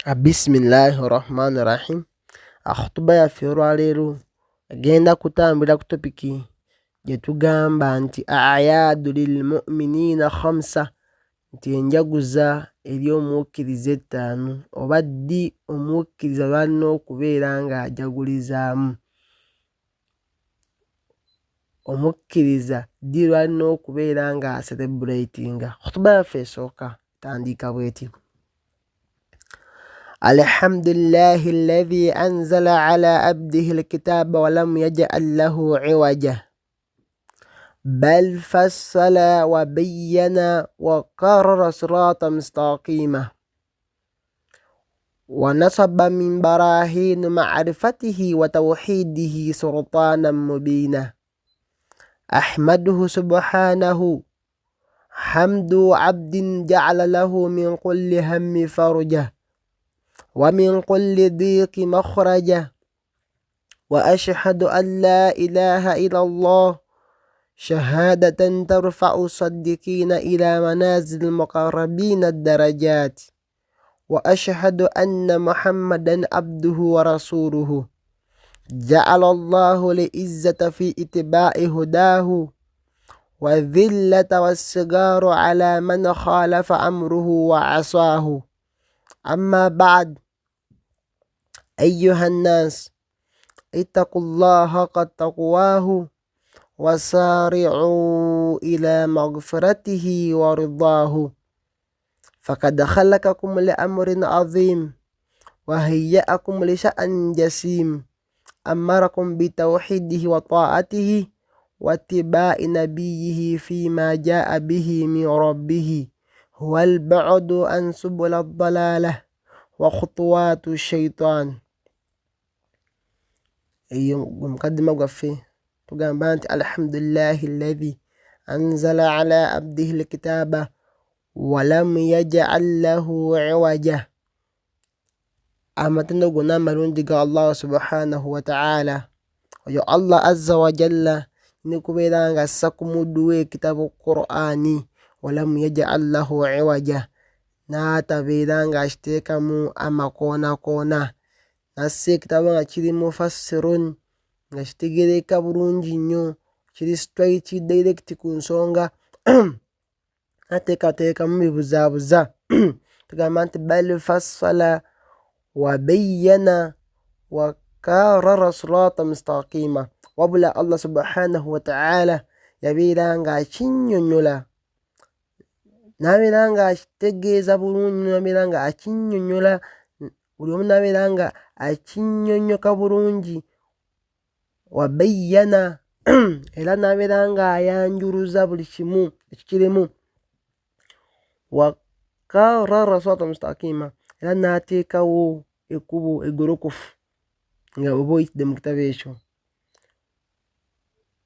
Bismillahirrahmanirrahim. Akhtuba yaffe olwaleero egenda kutambulira ku topiki gye tugamba nti ayaadu lilmu'miniina khamsa, nti enjaguza eri omukkiriza ettaano, oba ddi omukkiriza lw'alina okubeera ng'ajagulizaamu. Omukkiriza ddi lw'alina okubeera ng'aserebulatinga. Akhtuba yaffe esooka tandika bw'eti: Alhamdulillahi alladhi anzala ala abdihi alkitaba walam yaj'al lahu iwaja bal fassala wa bayyana wa qarrara siratan mustaqima wa nasaba min barahin ma'rifatihi wa tawhidihi sultanan mubina. Ahmaduhu subhanahu hamdu abdin ja'ala lahu min kulli hammi farja wa min kulli dhiqi makhraja wa ashhadu an la ilaha illallah shahadatan tarfa'u saddiqina ila manazil muqarrabina ad-darajat wa ashhadu anna muhammadan abduhu wa rasuluhu ja'ala Allahu li'izzata fi ittiba'i hudahu wa dhillata was-sigaru ala man khalafa amruhu wa asahu. Amma ba'd. أيها الناس اتقوا الله حق تقواه وسارعوا إلى مغفرته ورضاه فقد خلقكم لأمر عظيم وهيأكم لشأن جسيم أمركم بتوحيده وطاعته واتباع نبيه فيما جاء به من ربه هو البعد عن سبل الضلالة وخطوات الشيطان. مقدمة وقفة تقام أنت الحمد لله الذي أنزل على عبده الكتاب ولم يجعل له عوجا. أما تنقنا مرون الله سبحانه وتعالى ويا الله عز وجل نكبيران غسكم دوي كتاب القرآن ولم يجعل له عوجا ناتبيران غاشتكمو أما كونا كونا nasse kitabo nga kiri mufassirun nga kitegeereka bulungi nnyo, kiri straight direct ku nsonga nateekateekamu bibuzaabuza. Tugamba nti bal fassala wa bayyana wa qarrara sirata mustaqima, wabula Allah subhanahu wa ta'ala yabeera nga akinnyonnyola, n'abeera nga akitegeeza bulungi, n'abeera nga akinnyonnyola buli omu, n'abeera nga akinnyonnyoka bulungi. Wa bayyana era n'abeera nga ayanjuluza buli kimu ekikirimu. Wa qarrara sirata mustaqima, era n'ateekawo ekkubo eggolokofu nga oba oyitidde mu kitabo ekyo.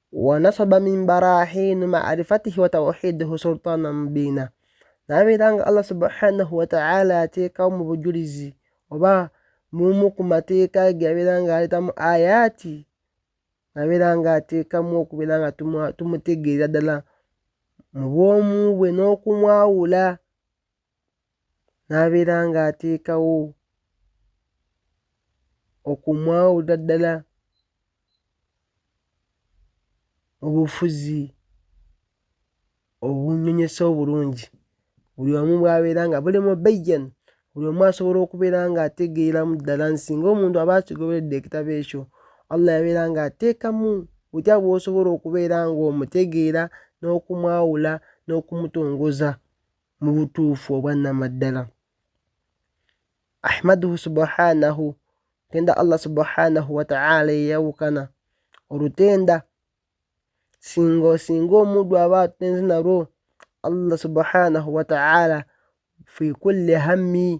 Wa nasaba min barahin ma'rifatihi wa tawhidihi sultanan mubina, n'abeera nga Allah subhanahu wa ta'ala ateekawo mu bujulizi oba mumu ku mateeka ge yabeera nga aleetamu ayaati, n'abeera nga ateekamu okubeera nga tumutegeera ddala mu bwomu bwe n'okumwawula, n'abeera nga ateekawo okumwawula ddala mu bufuzi obunnyonyesa obulungi. Buli omu bw'abeera nga buli mubayyan, buli omu asobola okubeera nga ategeeramu ddala nsinga omuntu aba akigoberedde ekitabo ekyo, Allah yabeera nga ateekamu butya bw'osobola okubeera ng'omutegeera n'okumwawula n'okumutongoza mu butuufu obwannamaddala. Ahmaduhu subhanahu, tenda Allah subhanahu wa ta'ala yeyawukana olutenda singa omuddu aba atutenze nalwo, Allah subhanahu wa ta'ala fi kulli hammi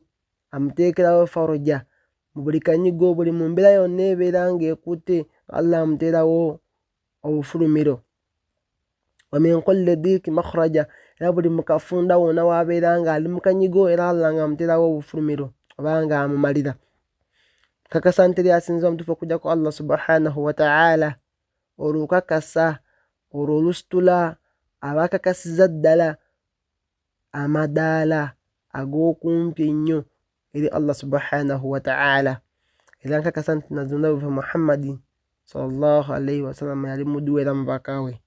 amuteekerawo faruja, mu buli kanyigo, buli mu mbeera yonna ebeera ng'ekutte, Allah amuteerawo obufulumiro. Wa min kulli dhiqi makhraja, era buli mu kafunda wonna w'abeera ng'ali mu kanyigo, era Allah ng'amuteerawo obufulumiro oba ng'amumalira. Kakasa nti eri asinza omutuufu okujja ku Allah subhanahu wa ta'ala, olukakasa olwo olusitula abakakasiza ddala amadaala ag'okumpi ennyo eri Allah subhanahu wa ta'ala. Era nkakasa nti nazunda buve Muhammadi sallallahu alaihi wasallam yali muddu era mubaka we.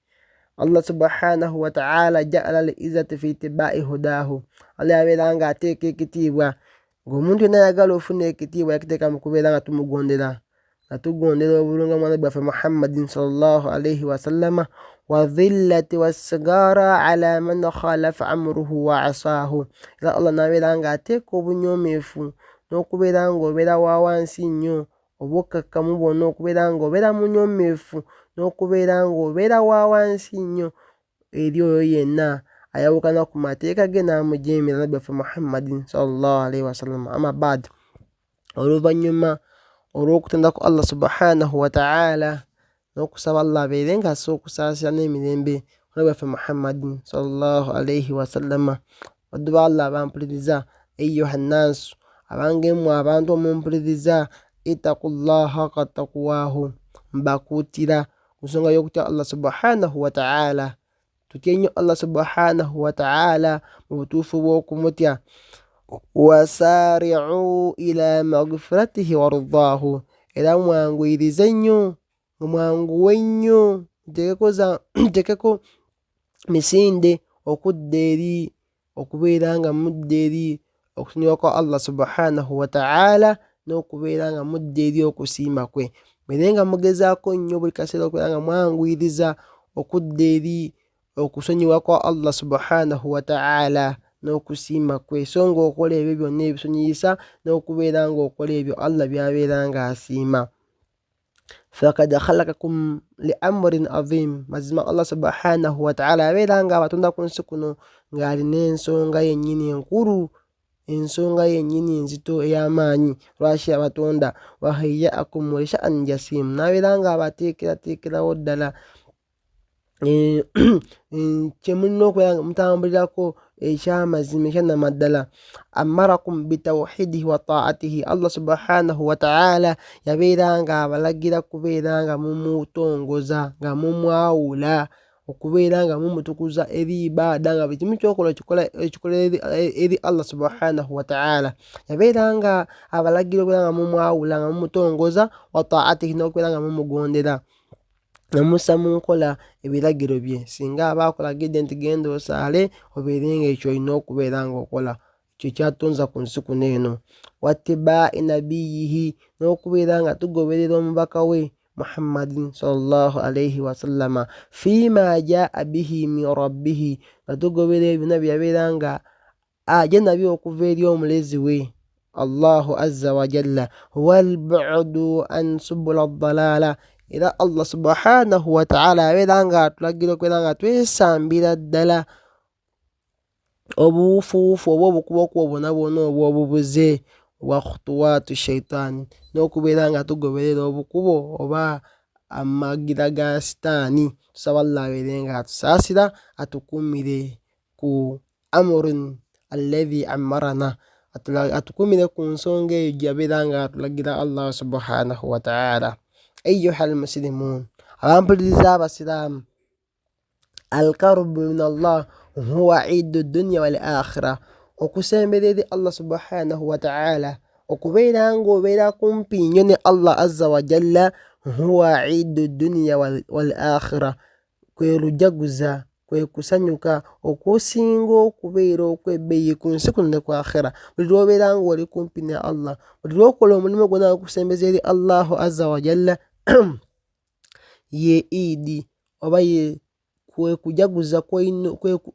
Allah subhanahu wa ta'ala ja'ala al-izzata fi ittiba'i hudahu. Allah yabeera nga ateeka ekitiibwa ng'omuntu yenna ayagala ofuna ekitiibwa yakiteeka mu kubeera nga tumugondera, nga tugondera obulungi omwana bwaffe Muhammadin sallallahu alaihi wasallama. Wa dhillati wassigara ala man khalafa amruhu wa asaahu. Era Allah nabeera nga ateeka obunyoomeefu n'okubeera ng'obeera wa wansi nnyo, obukkakkamu bwonna okubeera ng'obeera munyoomeefu n'okubeera ng'obeera wa wansi nnyo eri oyo yenna ayawukana ku mateeka ge n'amujeemera nabbi waffe Muhammadin sallallahu alaihi wasallam. Amma ba'd, oluvannyuma olw'okutenda ku Allah subhanahu wa ta'ala n'okusaba Allah abeere nga assa okusaasira n'emirembe nabbi waffe Muhammadin sallallahu alaihi wasallama. Baddu ba Allah abampuliriza, ayyuha nnaasu, abange mmwe abantu omumpuliriza, ittaqullaha haqqa taqwahu, mbakuutira ku nsonga y'okutya Allah subhanahu wa ta'ala. Tutye nnyo Allah subhanahu wa ta'ala mu butuufu bw'okumutya. Wasaari'u ila maghfiratihi wa ridaahu. Era mwanguyirize nnyo, mwanguwe nnyo, ntekeko misinde okudda eri okubeera nga mudda eri okusonyiwa kwa Allah subhanahu wa ta'ala n'okubeera nga mudda eri okusiima kwe. Mbeere nga mugezaako nnyo buli kaseera okubeera nga mwanguyiriza okudda eri okusonyiwa kwa Allah subhanahu wa ta'ala n'okusiima kwe, so ng'okola ebyo byonna ebisonyiyisa n'okubeera ng'okola ebyo Allah byabeera nga asiima. Fakad khalaqakum li amrin azim. Mazima Allah subhanahu wa ta'ala yabeera nga abatonda ku nsi kuno ng'alina ensonga yennyini enkulu, ensonga yennyini enzito ey'amaanyi lwaki abatonda. Wahayyaakum li sha'nin jasim. Nabeera nga abateekerateekerawo ddala kye mulina okubeera nga mutambulirako ekyamazima ekyanamaddala. Amarakum bitawhidihi wa ta'atihi. Allah subhanahu wa ta'ala yabeera nga abalagira kubeera nga mumutongoza, nga mumwawula, okubeera nga mumutukuza eri ibaada, nga buli kimu kyokola ekikola eri Allah subhanahu wa ta'ala. Yabeera nga abalagira okubeera nga mumwawula, nga mumutongoza, wa ta'atihi n'okubeera nga mumugondera, namussa mu nkola ebiragiro bye. Singa aba akulagidde nti genda osaale, obeere nga ekyo olina okubeera ng'okola. Ekyo kyatonza ku nsi kuno eno. Wattibaa'i nabiyihi, n'okubeera nga tugoberera omubaka we Muhammadin sallallahu alaihi wasallama, fiima jaa'a bihi min rabbihi, nga tugoberera ebyo byonna bye yabeera nga ajja nabyo okuva eri omulezi we Allahu azza wa jalla. Wal bu'du an subula ddalaala. Era Allah subhanahu wa ta'ala yabeera nga atulagira okubeera nga twesambira ddala obuwufuwufu oba obukubokubo bwonna bwonna obw'obubuze. Wa khutuwaatu shaitaani, n'okubeera nga tugoberera obukubo oba amagira ga sitaani. Tusaba Allah abeere nga atusaasira, atukumire ku amrun alladhi amarana, atukumire ku nsonga eyo gyabeera nga atulagira Allah subhanahu wa ta'ala. Ayyuha almuslimun, abampuliriza abasiraamu, alkarbu min Allah huwa iddu dunya wal akhira. Okusembera eri Allah subhanahu wa ta'ala, okubeera ng'obeera kumpi nnyo ne Allah azza wa jalla, huwa iddu dunya wal akhira, kwe lujaguza, kwe kusanyuka okusinga okubeera okw'ebbeeyi ku nsi kuno ne ku akhira. Buli lw'obeera ng'oli kumpi ne Allah, buli lw'okola omulimu gwonna okusembeza eri Allahu azza wa jalla, ye idi oba ye kwe kujaguza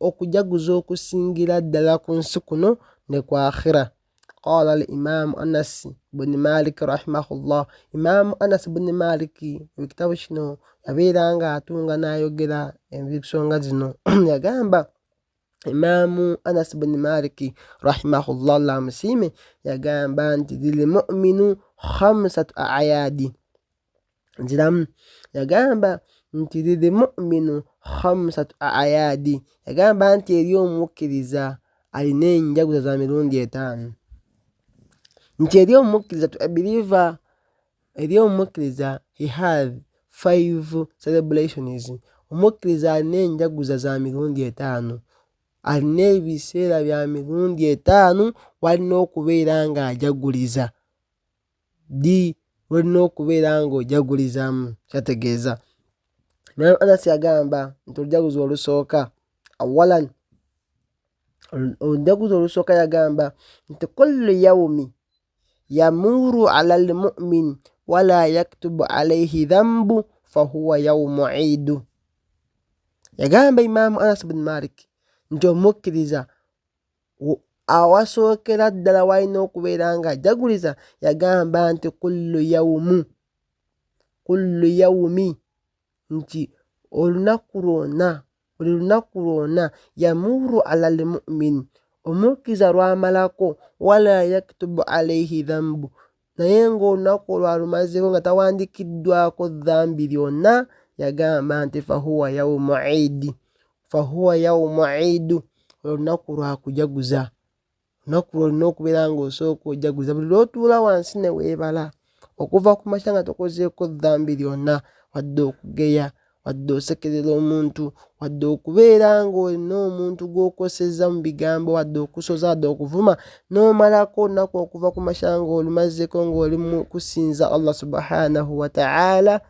okujaguza okusingira ddala ku nsi kuno ne ku akhira. Qala al Imam Anas bin Malik rahimahullah. Imam Anas bin Malik ekitabo kino yabeera nga atunga n'ayogera ensonga zino. Yagamba, Imam Anas bin Malik rahimahullah Allah amusiime, yagamba nti lil mu'minu khamsatu a'yadi. Nziramu yagamba nti lil mu'minu khamsatu a'yadi, yagamba nti eri omukkiriza alina enjaguza za mirundi 5. Nti eri omukkiriza, to a believer, eri omukkiriza he has 5 celebrations. Omukkiriza alina enjaguza za mirundi 5. alina ebiseera bya mirundi 5 walina okubeera ng'ajaguliza. Walina okubeera ng'ojagulizamu. Kyategeeza Imam Anas yagamba nti olujaguzi olusooka awalan, olujaguzi olusooka yagamba nti kullu yawmi yamuru ala almu'min wala yaktubu alayhi dhanbu fahuwa yawmu iidu. Yagamba Imam Anas bin Malik nti omukkiriza awasookera ddala walina okubeera ng'ajaguliza, yagamba nti kullu yawmi, nti olunaku lwonna yamuru ala almu'min, omukkiriza lwamalako wala yaktubu alayhi dhanbu, naye ng'olunaku olwalumazeko nga tawandikiddwako dhambi lyonna, yagamba nti fahuwa yawmu iidi, olunaku lwakujaguza. Olunaku lwolina okubeera ng'osooka ojaguza. Buli lw'otuula wansi ne weebala okuva ku makya nga tokozeeko dhambi lyonna, wadde okugeya, wadde osekerera omuntu, wadde okubeera ng'olina omuntu gw'okosezza mu bigambo, wadde okusoza, wadde okuvuma, n'omalako olunaku okuva ku makya ng'olumazzeko ng'oli mu kusinza Allah subhanahu wa ta'ala,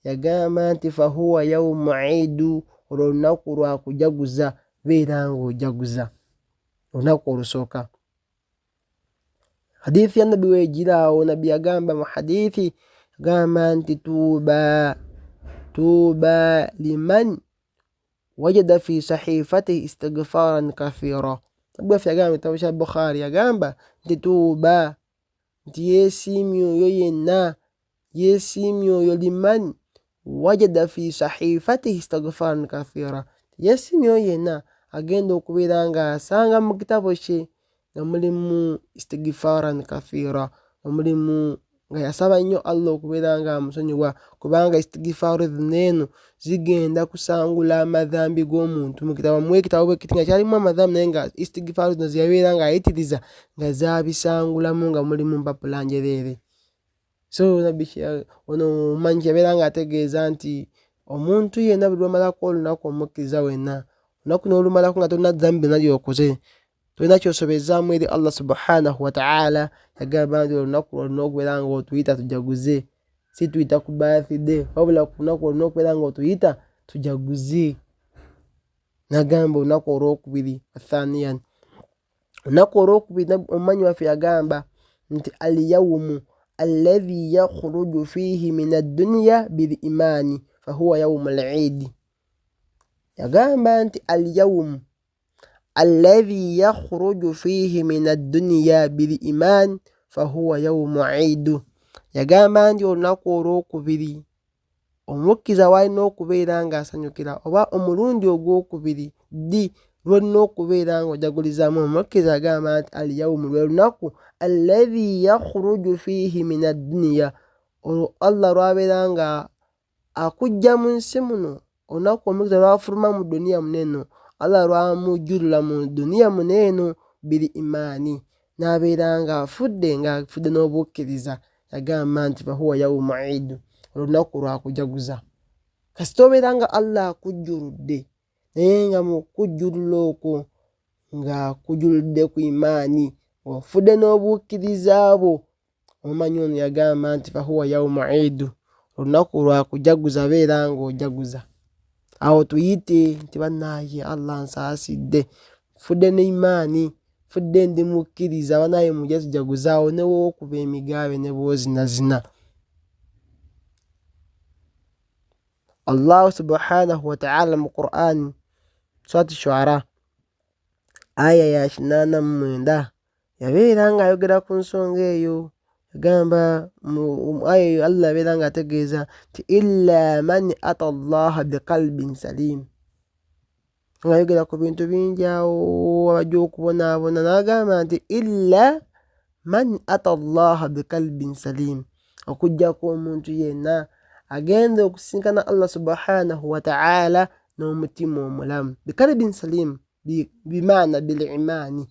yagamba nti fahuwa yawmu iidu, olwo olunaku lwakujaguza, beera ng'ojaguza olunaku olusooka. Hadithi ya nabbi weegiraawo, nabbi yagamba mu hadithi, yagamba nti tuuba liman wajada fi sahifatihi istighfaran kathira. Nabbi waffe yagamba mu kitabo kya Bukhari, yagamba nti tuuba, nti yeesiimye oyo liman wajada fi sahifatihi istighfaran kathira, yeesiimye oyo yenna agenda okubeera ng'asanga mu kitabo kye nga mulimu istighfaran kathira, omulimu nga yasaba nnyo Allah okubeera ng'amusonyiwa, kubanga istighfaru eno zigenda kusangula amadhambi g'omuntu. Mu kitabo muwe ekitabo bwe kiti nga kyalimu amadhambi, naye nga istighfaru zino zeyabeera ng'ayitiriza nga zaabisangulamu nga mulimu mpapula njereere. So ono omumanyi yabeera ng'ategeeza nti omuntu yenna buli lwamalako olunaku, omukkiriza wenna olunaku n'olumalako nga tolina dhambi byonna ly'okoze, tolina kyosobezaamu eri Allah subhanahu wa ta'ala, yagamba nti olunaku olina okubeera ng'otuyita tujaguze, si tuyita ku birthday, wabula ku lunaku olina okubeera ng'otuyita tujaguze. Nagamba olunaku olwokubiri, athaniyan, olunaku olwokubiri omumanyi waffe yagamba nti alyawmu alladhi yakhruju fihi min ad-dunya bil imani fahuwa yawmu al-eid. Yagamba nti alyawmu alladhi yakhruju fihi min ad-dunya bil iman fahuwa yawmu eid. Yagamba nti olunaku olwokubiri omukkiriza walina okubeera ng'asanyukira, oba omulundi ogwokubiri lwolina okubeera ng'ojagulizamu. Omukkiriza agamba nti alyawmu, lwe lunaku alladhi yakhruju fihi min ad-dunya, Allah lwabeera nga akujja mu nsi muno, olunaku omukkiriza lwafuluma mu duniya muneno, Allah lwamujjulula mu duniya muneeno bil imaani, n'abeera ng'afudde n'obukkiriza. Yagamba nti fahuwa yawmu eid, olunaku lwakujaguza. Kasita obeera nga Allah akujjuludde, naye nga mu kujjulula okwo ng'akujjuludde ku imaani, ofudde n'obukkiriza bwo, omumanyi ono yagamba nti fahuwa yawmu eid, olunaku lwakujaguza, beera ng'ojaguza. Awo tuyite nti bannaaye Allah nsaasidde, fudde n'imaani, fudde ndi mukkiriza, bannaaye mujje tujaguze. Awo ne wookuba emigaabe ne bw'ozinazina. Allah subhanahu wa ta'ala mu Qur'an, Surati Shu'ara aya ya 89 yabeera ng'ayogera ku nsonga eyo. Yagamba mu aya eyo Allah yabeera ng'ategeeza nti illa man ata Allah biqalbin salim, ng'ayogera ku bintu bingi awo abajja okubonaabona, n'agamba nti illa man ata Allah biqalbin salim, okuggyako omuntu yenna agenda okusinkana Allah subhanahu wa ta'ala n'omutima omulamu. Biqalbin salim bimaana bil imaani,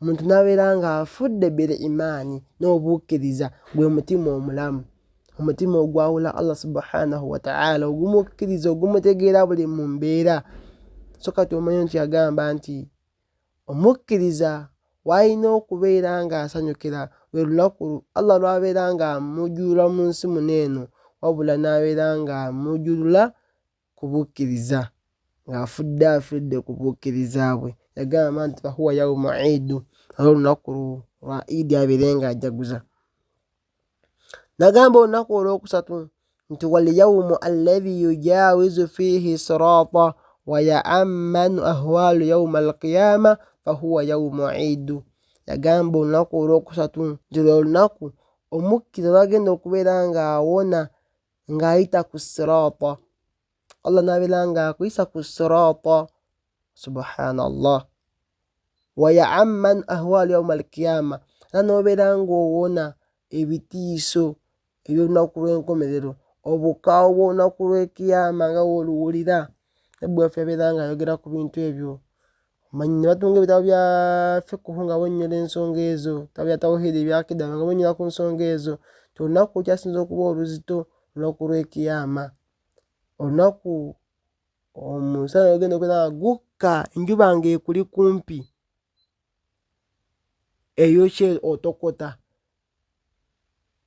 omuntu n'abeera ng'afudde bil imaani, n'obukkiriza, gwe mutima omulamu, omutima ogwawula Allah subhanahu wa ta'ala, ogumukkiriza, ogumutegeera buli mu mbeera. So kati omanyi nti yagamba nti omukkiriza w'alina okubeera ng'asanyukira lwe lunaku Allah lw'abeera ng'amujjulula mu nsi muno eno, wabula n'abeera ng'amujjulula ku bukkiriza, ng'afudde ku bukkiriza bwe. Yagamba nti fahuwa yawmu iidu, olunaku lwa iidi abeere ng'ajaguza. Nagamba olunaku olwokusatu nti wal yawmu alladhi yujawizu fihi sirata wa ya'ammanu ahwalu yawma alqiyama fahuwa yawmu iidu. Yagamba olunaku olwokusatu nti lwe lunaku omukkiriza lwagenda okubeera ng'awona ng'ayita ku sirata. Allah n'abeera ng'akuyisa ku sirata, subhanallah. Wa ya'ammanu ahwalu yawma alqiyama, era n'obeera ng'owona ebitiiso eby'olunaku lw'enkomerero, obukaawu bw'olunaku lw'ekiyama nga w'oluwulira. Nabbi waffe yabeera ng'ayogera ku bintu ebyo. Omanyi ne batunga ebitabo bya fiqhu nga bonyola ensonga ezo, ebitabo bya tawhidi ebya akida nga bonyola ku nsonga ezo. Olunaku olukyasinza okuba oluzito olunaku lw'ekiyama, olunaku omusana ogenda okubeera nga gukka, enjuba ng'ekuli kumpi, eyokye otokota,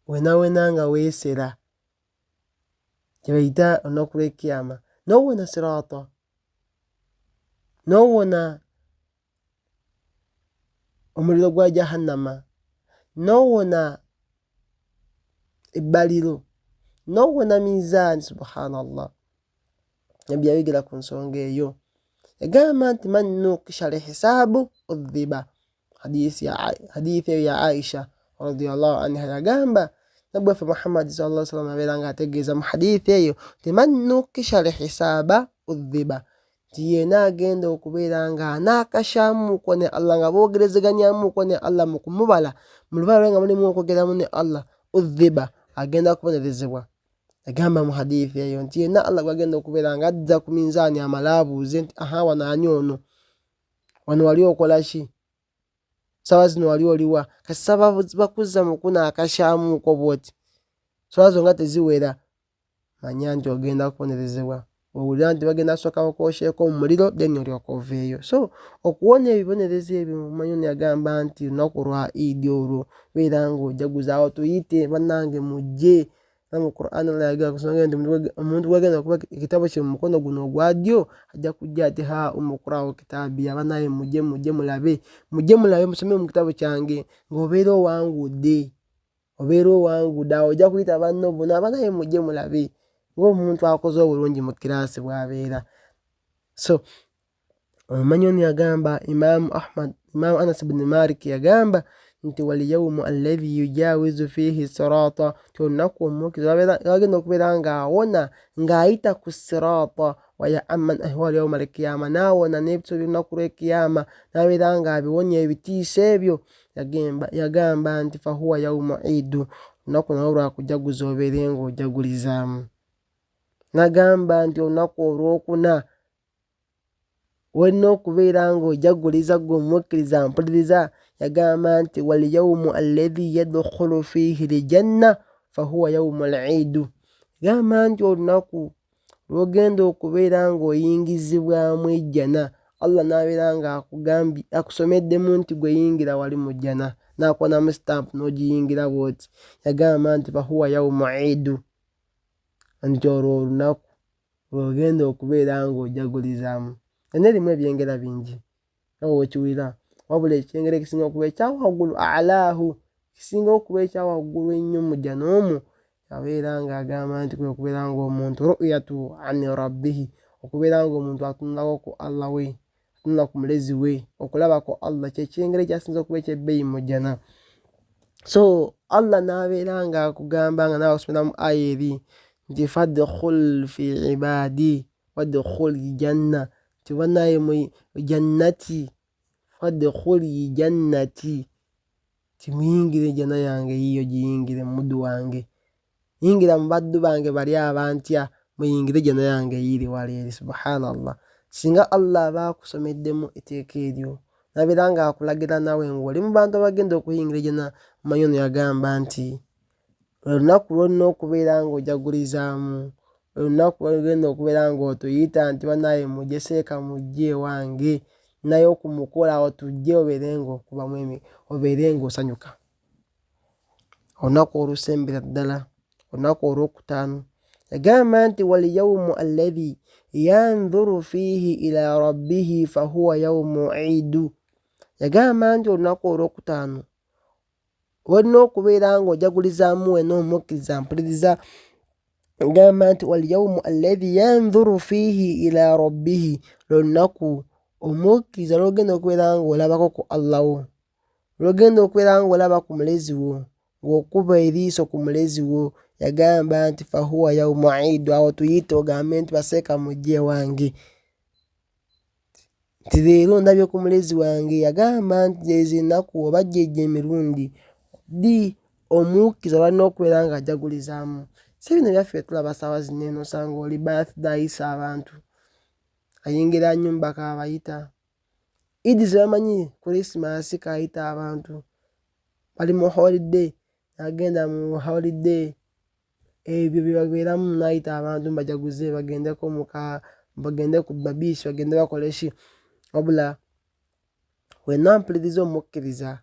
wenawena nga weesera, kye bayita olunaku lw'ekiyama. N'owona sirata, n'owona omuliro gwa jahannama, n'owona ebbaliro, n'owona mizaani, subhanallah. Nabbi yayogera ku nsonga eyo. Yagamba nti man nukisha alhisaabu udhiba. Hadithi eyo ya Aisha radiyallahu anha. Yagamba nabbi waffe Muhammad sallallahu alaihi wasallam abeera ng'ategeeza mu hadithi eyo nti man nukisha alhisaaba udhiba, nti yeena agenda okubeera ng'anaakashaamuuko ne Allah, nga boogerezeganyaamuuko ne Allah mu kumubala, mu lubala lwe nga mulimu okwogeramu ne Allah, udhiba, agenda kubonerezebwa. Yagamba mu hadithi eyo nti yenna Allah gwagenda okubeera ng'adda ku minzaani amalaabuuze nti wano ani ono, wano wali okola ki, sawa zino wali oliwa, kati saba bakuzza mu kunaakashaamuuko bwoti, sawa zo nga teziwera, manya nti ogenda kubonerezebwa. Owulira nti bagenda kusooka bakwosheeko mu muliro, then olyoka oveeyo. So okuwona ebibonerezo ebyo, manyi ono yagamba nti olunaku lwa iidi olwo beera ng'ojaguza. Awo tuyite bannange mujje. Mu Qur'an Allah yagamba ku nsonga nti omuntu gwagenda okuba ekitabo kye mu mukono guno ogwa ddyo ajja kujja ati umuqra'u kitaabi, abanaye mujje mulabe, musome mu kitabo kyange, ng'obeera owangudde, awo ojja kuyita banno bonna, abanaye mujje mulabe, ng'omuntu akoze obulungi mu kiraasi bw'abeera. So omumanyi ono yagamba Imam Anas ibn Malik yagamba nti wal yawmu alladhi yujawizu fihi sirata, ti olunaku omukkiriza lwagenda okubeera ng'awona ng'ayita ku sirata, wa ya'amman ahwal yawma alqiyama, n'awona n'ebitiiso by'olunaku lw'ekiyama, n'abeera ng'abiwonya ebitiiso ebyo. Yagamba nti fahuwa yawmu iidu, olunaku nalwo lwakujaguza obeere ng'ojagulizaamu. Nagamba nti olunaku olwokuna olina okubeera ng'ojaguliza gwe omukkiriza mpuliriza. Yagamba nti wal yawmu alladhi yadkhulu fihi aljanna fahuwa yawmu al-iidu. Yagamba nti olunaku lw'ogenda okubeera ng'oyingizibwamu ejjana, Allah n'abeera ng'akugambye akusomeddemu nti gwe yingira wali mu jjana, n'akubonamu stamp n'ogiyingira bw'oti. Yagamba nti fahuwa yawmu iidu, nti olwo olunaku lw'ogenda okubeera ng'ojagulizaamu. Erimu ebyengera bingi nga wekiwulira, wabula ekyengera ekisinga okuba ekyawaggulu alaahu, kisinga okuba ekyawaggulu ennyo mu jjana omwo, abeera ng'agamba nti kwe kubeera ng'omuntu ru'yatu ani rabbihi, okubeera ng'omuntu atunulako ku Allah we, atunula ku mulezi we, okulaba ku Allah kye kyengera ekyasinza okuba ekyebbeeyi mu jjana. So Allah n'abeera ng'akugamba nga naawe akusomera mu aya eri nti fadkhul fi ibaadi wadkhul janna, nti bannaye mu jannati, fadkhul jannati, ti muyingire jjana yange yiyo, giyingire muddu wange, yingira mu baddu bange bali abantya, muyingire jjana yange yiri waleeri. Subhanallah. Singa Allah aba akusomeddemu etteeka eryo, nabeera ng'akulagira nawe ng'oli mu bantu abagenda okuyingira ejjana, omanyi ono yagamba nti olunaku lwolina okubeera ng'ojagulizaamu, olunaku lwogenda okubeera ng'otuyita nti bannaye mujje seeka mujje ewange, naye okumukola awo tujje obeerenga osanyuka. Olunaku olusembera ddala, olunaku olwokutaano, yagamba nti walyawmu alladhi yanzuru fiihi ila rabbihi fahuwa yawmu iidu. Yagamba nti olunaku olwokutaano olina okubeera ng'ojagulizaamu wena omukkiriza mpuliriza. Yagamba nti walyawmu alladhi yanzuru fiihi ila rabbihi, lwolunaku omukkiriza lwogenda okubeera ng'olabako ku Allah wo, lwogenda okubeera ng'olaba ku mulezi wo, ng'okuba eriiso ku mulezi wo. Yagamba nti fahuwa yawmu iidu, awo tuyite ogambe nti baseeka mujje wange, nti leero ndabye ku mulezi wange. Yagamba nti ezo ennaku oba gyegyo emirundi ddi omukkiriza lwalina okubeera ng'ajagulizaamu. Si bino byaffe tulaba saawa zino eno, osanga oli birthday ayisa abantu, ayingira nnyumba k'abayita, Idi zebamanyi Christmas k'ayita abantu, bali mu holiday agenda mu holiday, ebyo byebabeeramu n'ayita abantu mbajaguze bagende ku babiisi bagende bakole ki. Wabula wenna mpuliriza omukkiriza,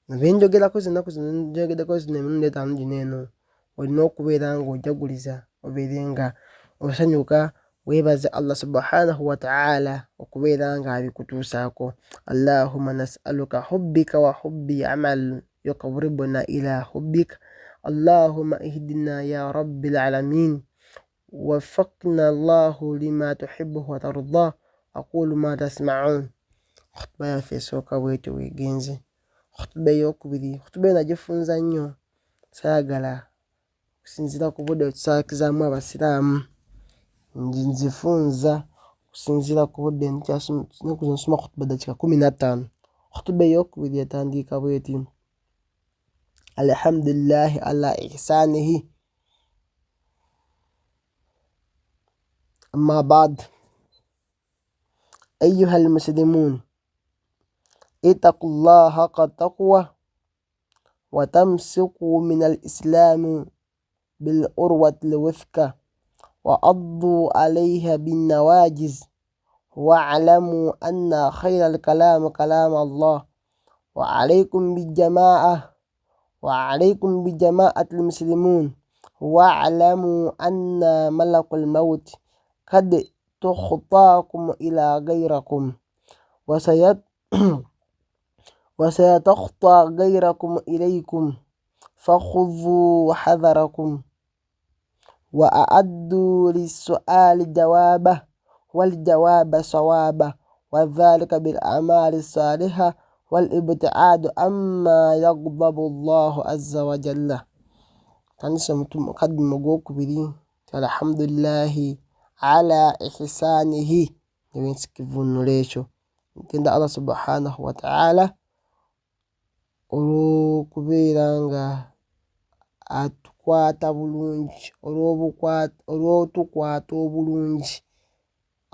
benjogerako ennaku zino, njogeddeko zino emirundi 5 gino eno, olina okubeera ng'ojaguliza, obeerenga osanyuka, weebaze Allah subhanahu wa ta'ala okubeera ng'abikutuusaako. Allahumma nas'aluka hubbika wa hubbi amal yuqarribuna ila hubbika. Allahumma ihdina ya rabbil alamin, waffaqna Allahu lima tuhibbuhu wa tardah. Aqulu ma tasma'un. Khutuba yaffe esooka bwetyo weegenze. Khutuba ey'okubiri, khutuba eno nagifunza nnyo, saagala kusinziira ku budde otusaakizaamu abasiraamu, nzifunza kusinziira ku budde nsoma khutuba dakiika 15. Khutuba ey'okubiri etandika bweti: alhamdulillahi ala ihsanihi, amma ba'd. أيها المسلمون، اتقوا الله حق التقوى وتمسكوا من الإسلام بالعروة الوثقى وعضوا عليها بالنواجذ، واعلموا أن خير الكلام كلام الله، وعليكم بجماعة المسلمون، واعلموا أن ملك الموت قد تخطاكم إلى غيركم وسيتخطى غيركم إليكم، فخذوا حذركم وأعدوا للسؤال جوابه والجواب صوابه، وذلك بالأعمال الصالحة والابتعاد عما يغضب الله عز وجل. تنسى مقدم وكبري الحمد لله ala ihsanihi, nsikivunuleekyo ntenda Allah subhanahu wa ta'ala olw'okubeera nga atukwata bulungi, olw'otukwata obulungi.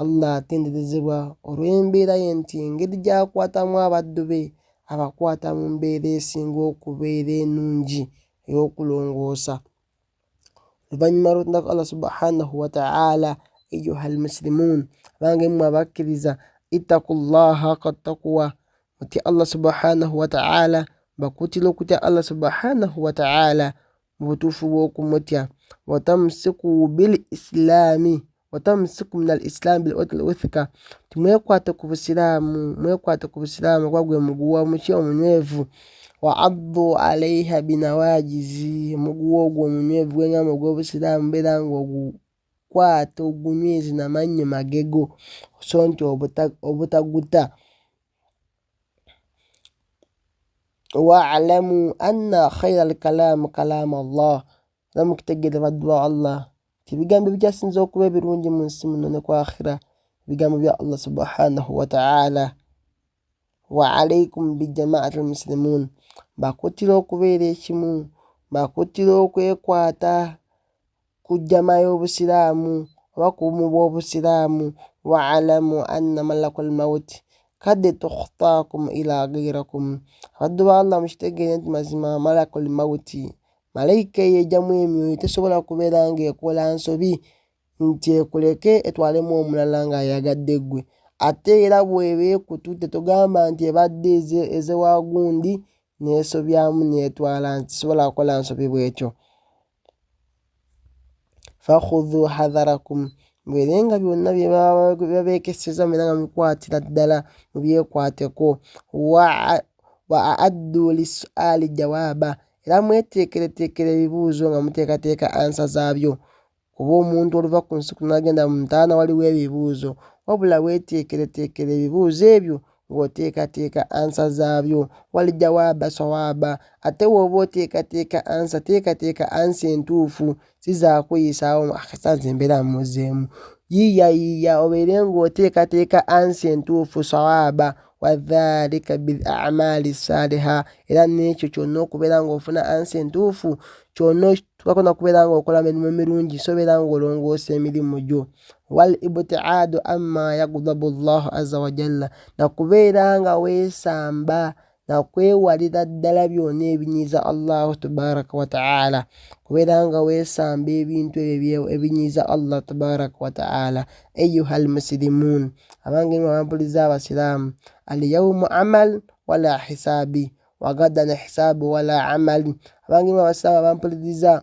Allah atenderezebwa olw'embeera ye nti engeri gy'akwatamu abaddu be abakwata mu mbeera esinga okubeera ennungi ey'okulongoosa. Oluvannyuma lw'otundako Allah subhanahu wa ta'ala, ayyuhal muslimun, abange mmwe abakkiriza, ittaqullaha haqqa taqwa, mutye Allah subhanahu wa ta'ala, bakutira okutya Allah subhanahu wa ta'ala mu butuufu bw'okumutya. Watamsiku min al-islami bil wuthqa, timwekwate ku busiraamu kwa gwe muguwa muki omunywevu. Wa addu alaiha binawajizi, omuguwa ogwo omunywevu gw'engamba ogw'obusiraamu beera ng'ogukwata ogunyweze n'amannyo magego so nti obutaguta. Wa'lamu anna khayra al-kalaamu kalaamu Allah, namukitegeere baddu ba Allah ti ebigambo ebikyasinza okuba ebirungi mu nsi muno ne ku akhira ebigambo bya Allah subhanahu wa ta'ala. Wa alaikum bijama'ati al-muslimun, bakutira okubeera ekimu, bakutira okwekwata ku jjama y'obusiraamu oba ku bumu bw'obusiraamu. Wa'lamu anna malakal mawti kad tukhtaakum ila ghayrikum, abaddu ba Allah mukitegeere nti mazima malakul mawti, malayika eyo ejjamu emyoyo tesobola kubeera ng'ekola nsobi nti ekuleke etwalemu omulala ng'ayagadde ggwe. ate era bw'eba ekutute togamba nti ebadde ezewa gundi neesobyamu neetwala nti sobola kukola nsobi bwetyo. Fakhudhu hadharakum, mubeerenga byonna byebabeekeseza mubeerenga mubikwatira ddala mubyekwateko. Wa aaddu lisuali jawaaba, era mweteekereteekere ebibuuzo nga muteekateeka ansa zaabyo. Kuba omuntu oluva ku nsi kuno agenda mu ntaana waliwo ebibuuzo, wabula weeteekereteekere ebibuuzo ebyo ng'oteekateeka ansa zaabyo. Wali jawaaba sawaaba, ate wooba oteekateeka ansa teekateeka ansa entuufu, si zaakuyisaawo nze mbeera muzeemu. Yiiya obeere ng'oteekateeka ansa entuufu sawaaba. Wadhalika bil a'maali saaliha, era n'ekyo kyonna okubeera ng'ofuna ansa entuufu kyonna tukakona kubeera ng'okola emirimu emirungi sobeera ng'olongoosa emirimu gyo. Wal ibtiaadu amma yagdabu Allahu azza wa jalla, nakubeera nga weesamba nakwewalira ddala byonna ebinyiiza Allahu tabaraka wa ta'ala, kubeera nga weesamba ebintu ebyo ebinyiiza Allah tabaraka wa ta'ala. Ayyuhal muslimuun, abange abampuliza abasiraamu, al yawmu amal wala hisaabi wa gadan hisaabu wala amal. Abange abasiraamu abampuliriza,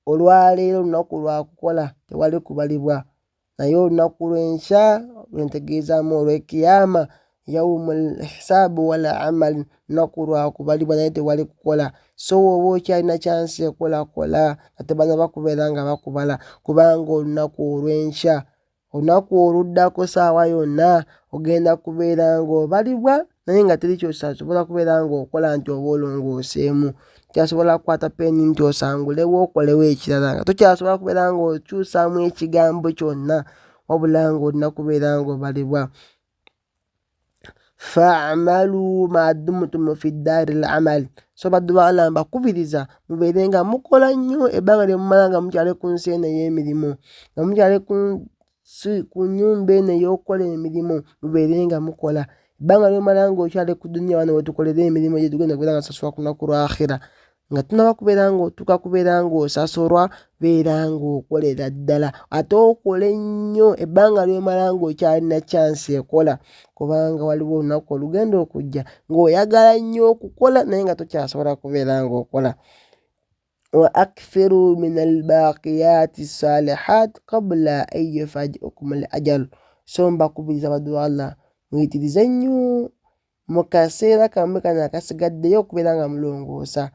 olwaleero olunaku lwakukola tewali kubalibwa, naye olunaku lw'enkya lwentegeezaamu olw'ekiyama yawmul hisaabu wala amal, lunaku lwakubalibwa naye tewali kukola. So oba okyalina kyansi ekolakola ate bano bakubeera nga bakubala, kubanga olunaku olw'enkya, olunaku oluddako saawa yonna ogenda kubeera ng'obalibwa naye nga teri kyosobola kubeera ng'okola nti oba olongooseemu. Tokyasobola kukwata peeni nti osangulewo okolewo ekirala, nga tokyasobola kubeera ng'okyusaamu ekigambo kyonna, wabula ng'olina kubeera ng'obalibwa. Fa'amalu ma dumtum fi daari al-amal, so baddu ba Allah mbakubiriza mubeere nga mukola nnyo ebbanga lye mumala nga mukyali ku nsi eno ey'emirimu, nga mukyali ku nnyumba eno ey'okukola emirimu, mubeere nga mukola. Ebbanga lye mumala ng'okyali ku duniya wano wetukolera emirimu gye tugenda kubeera nga tusasulwa ku lunaku lwa akhira, nga tunaba kubeera ng'otuuka kubeera ng'osasulwa, beera ng'okolera ddala ate okole nnyo ebbanga ly'omala ng'okyalina kyansi ekola, kubanga waliwo olunaku olugenda okujja ng'oyagala nnyo okukola naye nga tokyasobola kubeera ng'okola. Wa akthiru min albaaqiyaati saalihaat qabla an yufaji'akum al ajal, so mbakubiriza baddu ba Allah muyitirize nnyo mu kaseera kammwe kano akasigaddeyo okubeera nga mulongoosa.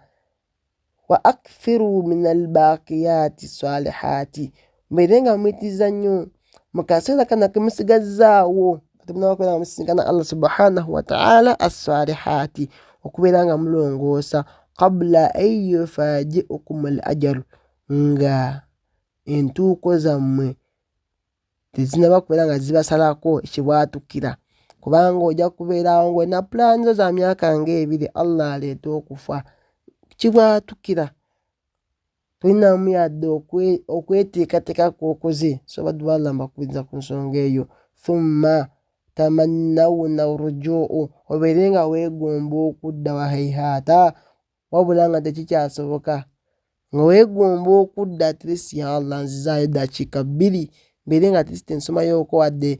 Wa akthiru min albaaqiyaati saalihaati, mubeere nga muyitiriza nnyo mu kaseera kano kemusigazaawo temunaba kubeera nga musisinkana Allah subhanahu wa ta'ala as-saalihaati, okubeera nga mulongoosa qabla an yufaji'akum al ajal, nga entuuko zammwe tezinaba kubeera nga zibasalako ekibwatukira, kubanga ojja kubeerawo ng'olina pulaani zo za myaka ng'ebiri, Allah aleeta okufa kibwatukira, tolinamu yadde okweteekateeka kw'okoze. So baddu ba Allah mbakubiriza ku nsonga eyo. Thumma tamannawna rujuu, obeere nga weegomba okudda wa hayhaata, wabula nga tekikyasoboka, nga weegomba okudda at least ya Allah nzizaayo dakiika 2, mbeere nga at least nsomayoko wadde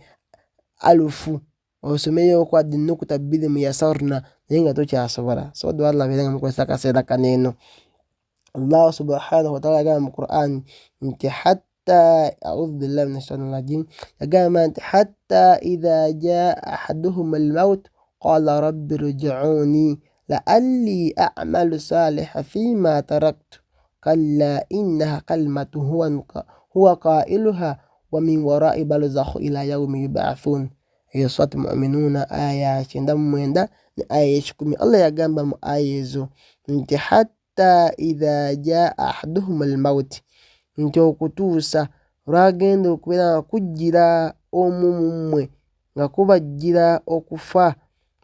alufu, osomeyoko wadde ennukuta 2 mu yasarna, naye nga tokyasobola. So baddu ba Allah beere nga mukozesa akaseera kano eno. Allah subhanahu wa ta'ala yagamba mu Qur'an nti a'udhu billahi minash shaitanir rajim, yagamba nti hatta idha jaa ahaduhum al-maut qala rabbi irji'uni la'alli a'malu salihan fima taraktu kalla innaha kalimatun huwa qailuha wa min wara'i barzakh ila yawmi yub'athun. Eyo Surat Mu'minuna aya 99 ne aya 10. Allah yagamba mu aya ezo nti hatta idha jaa ahaduhum al-maut, nti okutuusa lwagenda okubeera nga kujjira omu mu mmwe nga kubajjira okufa,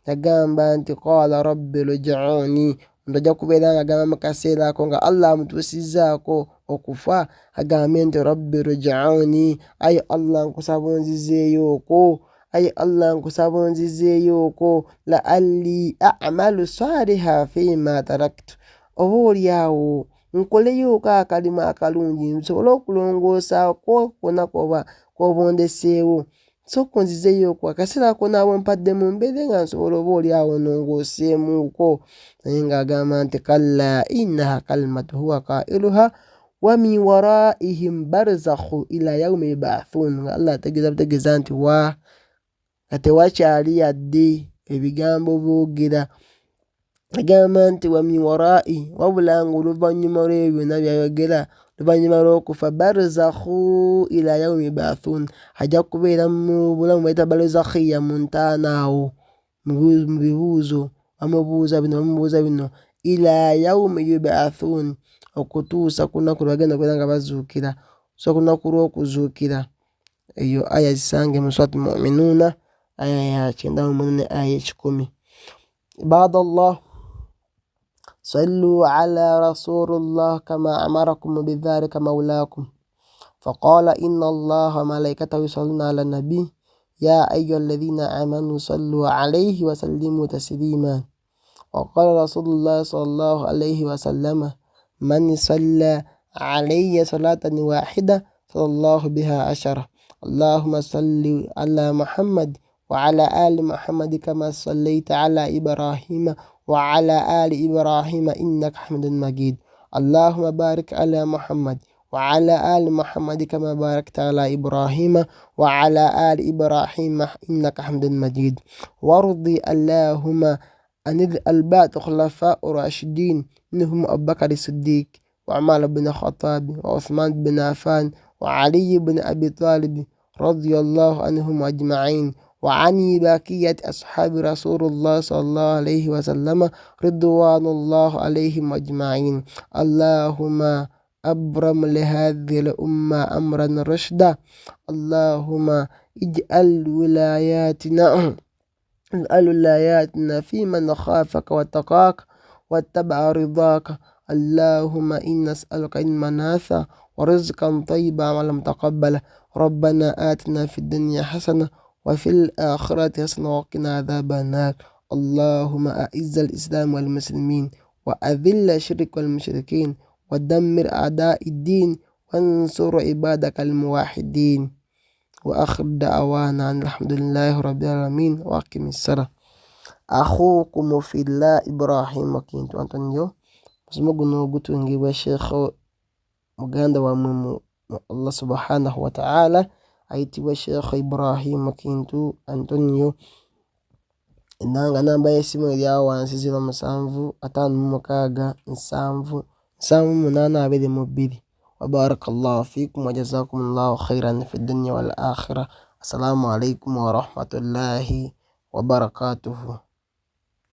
yagamba nti qala rabbi irji'uni, omuntu ajja kubeera nga agamba mu kaseera ako nga Allah amutuusizzaako okufa, agambe nti rabbi irji'uni, ayi Allah nkusaba onzizeeyooko, ayi Allah nkusaba onzizeeyooko, la'alli a'malu salihan fima taraktu, oba oliawo nkoleyooko akalimu akalungi nsobole okulongoosa kwona kwoba ondeseewo. sooka onzizeeyooko akaseera ako naawe mpadde mu mbeere nga nsobola oba oli awo nongooseemuuko naye ng'agamba nti kalla innaha kalimatu huwa qailuha wa min waraihim barzakhu ila yaumi yub'athun. Nga Allah ategeeza butegeeza nti nga tewakyali yadde ebigambo boogera. Agamba nti wa min warai, wabula nga oluvannyuma lw'ebyo byonna byayogera, oluvannyuma lw'okufa, barzakhu ila yaumi yub'athun, ajja kubeera mu bulamu bwayita barzakhiya mu ntaana awo mu bibuuzo, bamubuuza bino ila yaumi yub'athun, okutuusa ku lunaku lwe bagenda okubeera nga bazuukira, so ku lunaku lw'okuzuukira. Eyo aya zisange mu Surat Mu'minuuna aya ya 98 ne aya 10. Ibadallah, صلوا على رسول الله كما أمركم بذلك مولاكم فقال إن الله وملائكته يصلون على النبي يا أيها الذين آمنوا صلوا عليه وسلموا تسليما. وقال رسول الله صلى الله عليه وسلم من صلى علي صلاة واحدة صلى الله بها 10. اللهم صل على محمد وعلى آل محمد كما صليت على إبراهيم وعلى آل إبراهيم إنك حميد مجيد. اللهم بارك على محمد وعلى آل محمد كما باركت على إبراهيم وعلى آل إبراهيم إنك حميد مجيد. وارضي اللهم عن الأربعة خلفاء الراشدين منهم أبو بكر الصديق وعمر بن الخطاب وعثمان بن عفان وعلي بن أبي طالب رضي الله عنهم أجمعين وعن بقية أصحاب رسول الله صلى الله عليه وسلم رضوان الله عليهم أجمعين. اللهم أبرم لهذه الأمة أمرا رشدا. اللهم اجعل ولاياتنا في من خافك واتقاك واتبع رضاك. اللهم إنا نسألك علما نافعا ورزقا طيبا وعملا متقبلا. ربنا آتنا في الدنيا حسنة وفي الآخرة حسنة وقنا عذاب النار. اللهم أعز الإسلام والمسلمين وأذل الشرك والمشركين ودمر أعداء الدين وانصر عبادك الموحدين. وآخر دعوانا أن الحمد لله رب العالمين وأقم الصلاة. أخوكم في الله إبراهيم Makintu Antonio. Mungu n'ogutungibwa Sheikh muganda wa Allah subhanahu wa ta'ala ayitibwa Sheikh Ibrahim Makintu Antonio. Endanga namba y'essimu eri awo wansi 0756777822. Wabarakallahu fikum wa jazakumullahu khairan fi dunya wal akhirah. Assalamu alaikum wa rahmatullahi wa barakatuhu.